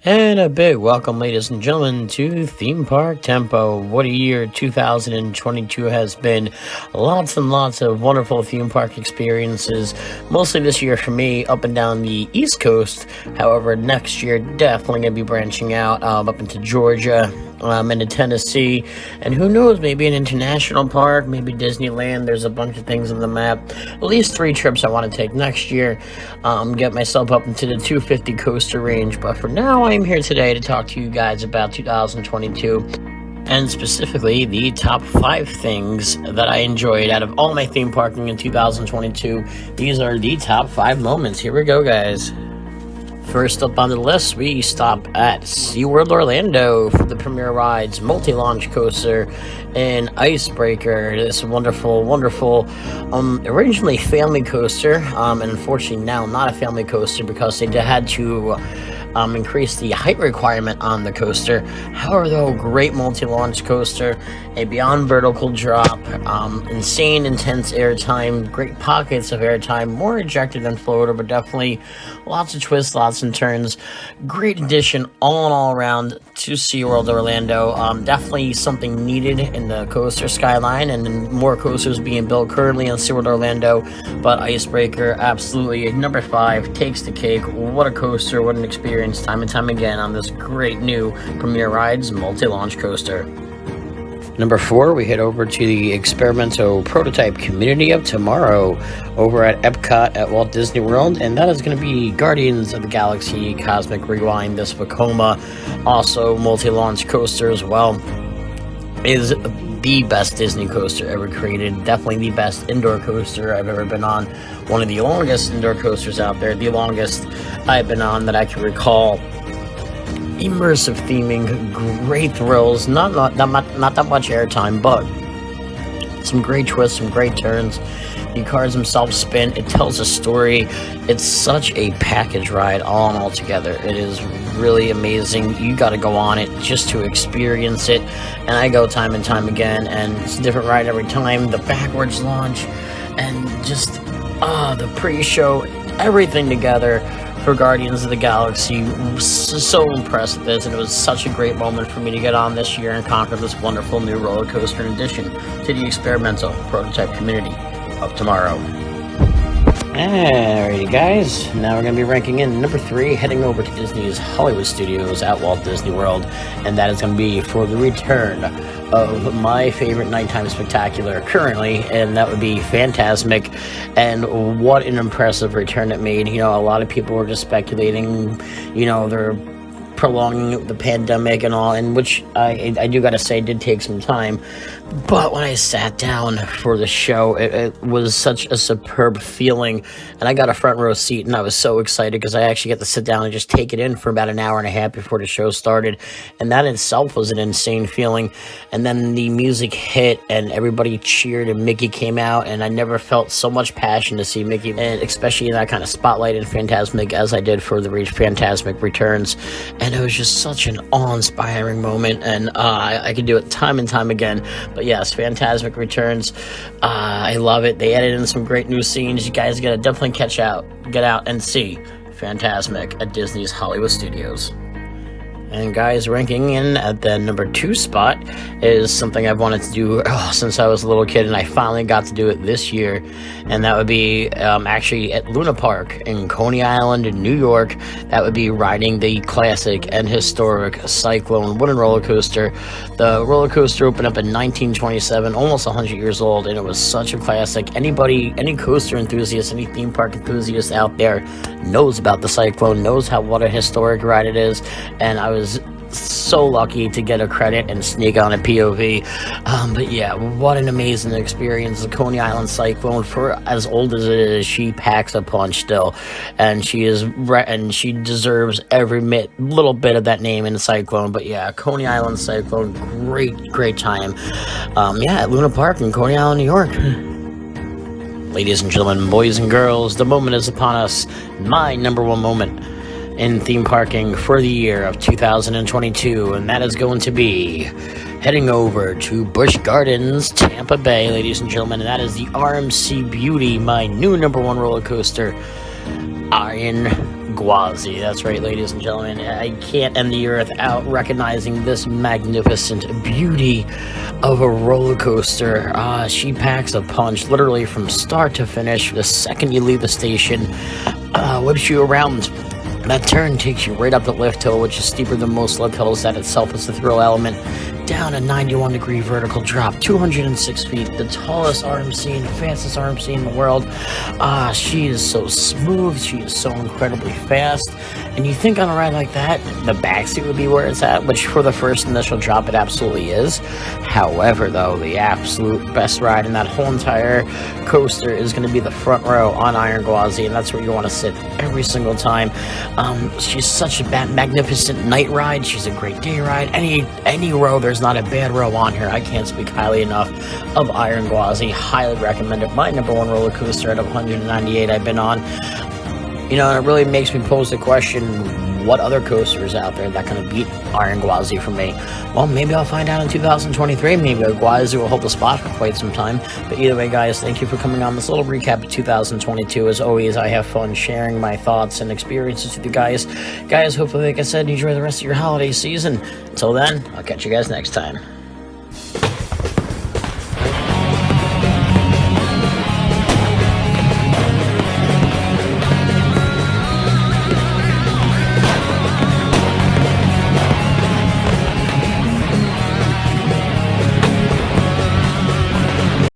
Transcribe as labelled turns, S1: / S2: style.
S1: And a big welcome, ladies and gentlemen, to Theme Park Tempo. What a year 2022 has been. Lots and lots of wonderful theme park experiences, mostly this year for me, up and down the East Coast. However, next year, definitely going to be branching out up into Georgia, into Tennessee, and who knows, maybe an international park, maybe Disneyland. There's a bunch of things on the map. At least 3 trips I want to take next year. Get myself up into the 250 coaster range, but for now, I'm here today to talk to you guys about 2022, and specifically the top 5 things that I enjoyed out of all my theme parking in 2022. These are the top 5 moments. Here we go, guys. First up on the list, we stop at SeaWorld Orlando for the Premier Rides multi-launch coaster and Icebreaker. This wonderful, originally family coaster, and unfortunately now not a family coaster because they had to increase the height requirement on the coaster. However, though, great multi-launch coaster, a beyond vertical drop, insane intense airtime, great pockets of airtime, more ejected than floater, but definitely lots of twists, lots and turns. Great addition all around to SeaWorld Orlando. Definitely something needed in the coaster skyline, and more coasters being built currently in SeaWorld Orlando, but Icebreaker, absolutely, number 5, takes the cake. What a coaster, what an experience, time and time again on this great new Premier Rides multi-launch coaster. Number 4, we head over to the Experimento Prototype Community of Tomorrow over at Epcot at Walt Disney World, and that is going to be Guardians of the Galaxy Cosmic Rewind. This Vekoma, also multi-launch coaster as well, is the best Disney coaster ever created. Definitely the best indoor coaster I've ever been on. One of the longest indoor coasters out there, the longest I've been on that I can recall. Immersive theming, great thrills, not that much airtime, but some great twists, some great turns. The cars themselves spin, it tells a story. It's such a package ride all together. It is really amazing. You got to go on it just to experience it, and I go time and time again, and it's a different ride every time. The backwards launch and just the pre-show, everything together for Guardians of the Galaxy. So impressed with this, and it was such a great moment for me to get on this year and conquer this wonderful new roller coaster in addition to the Experimental Prototype Community of Tomorrow. Alrighty, guys, now we're going to be ranking in number 3, heading over to Disney's Hollywood Studios at Walt Disney World, and that is going to be for the return of my favorite nighttime spectacular currently, and that would be Fantasmic. And what an impressive return it made. You know, a lot of people were just speculating, they're prolonging the pandemic and all, and which I do gotta say did take some time, but when I sat down for the show, it was such a superb feeling, and I got a front row seat, and I was so excited because I actually got to sit down and just take it in for about an hour and a half before the show started, and that in itself was an insane feeling. And then the music hit and everybody cheered and Mickey came out, and I never felt so much passion to see Mickey, and especially in that kind of spotlight in Fantasmic as I did for the Fantasmic Returns. And it was just such an awe-inspiring moment, and I could do it time and time again. But yes, Fantasmic Returns, I love it. They added in some great new scenes. You guys gotta definitely get out and see Fantasmic at Disney's Hollywood Studios. And guys, ranking in at the number 2 spot is something I've wanted to do since I was a little kid, and I finally got to do it this year, and that would be actually at Luna Park in Coney Island in New York. That would be riding the classic and historic Cyclone wooden roller coaster. The roller coaster opened up in 1927, almost 100 years old, and it was such a classic. Any coaster enthusiast, any theme park enthusiast out there knows about the Cyclone, knows what a historic ride it is, and I was so lucky to get a credit and sneak on a POV. But yeah, what an amazing experience. The Coney Island Cyclone, for as old as it is, she packs a punch still, and she deserves every little bit of that name in the Cyclone. But yeah, Coney Island Cyclone, great time. At Luna Park in Coney Island, New York. Ladies and gentlemen, boys and girls, the moment is upon us. My number 1 moment in theme parking for the year of 2022, and that is going to be heading over to Busch Gardens, Tampa Bay, ladies and gentlemen, and that is the RMC Beauty, my new number 1 roller coaster in Gwazi. That's right, ladies and gentlemen. I can't end the year without recognizing this magnificent beauty of a roller coaster. She packs a punch literally from start to finish. The second you leave the station, whips you around. That turn takes you right up the lift hill, which is steeper than most lift hills. That itself is the thrill element. Down a 91-degree vertical drop, 206 feet, the tallest RMC and the fastest RMC in the world. She is so smooth, she is so incredibly fast. And you think on a ride like that, the backseat would be where it's at, which for the first initial drop, it absolutely is. However, though, the absolute best ride in that whole entire coaster is going to be the front row on Iron Gwazi, and that's where you want to sit every single time. She's such a magnificent night ride. She's a great day ride. Any row, there's not a bad row on here. I can't speak highly enough of Iron Gwazi. Highly recommend it. My number one roller coaster out of 198 I've been on. You know, and it really makes me pose the question, what other coasters out there that kind of beat Iron Gwazi for me? Well, maybe I'll find out in 2023. Maybe Gwazi will hold the spot for quite some time. But either way, guys, thank you for coming on this little recap of 2022. As always, I have fun sharing my thoughts and experiences with you guys. Guys, hopefully, like I said, enjoy the rest of your holiday season. Until then, I'll catch you guys next time.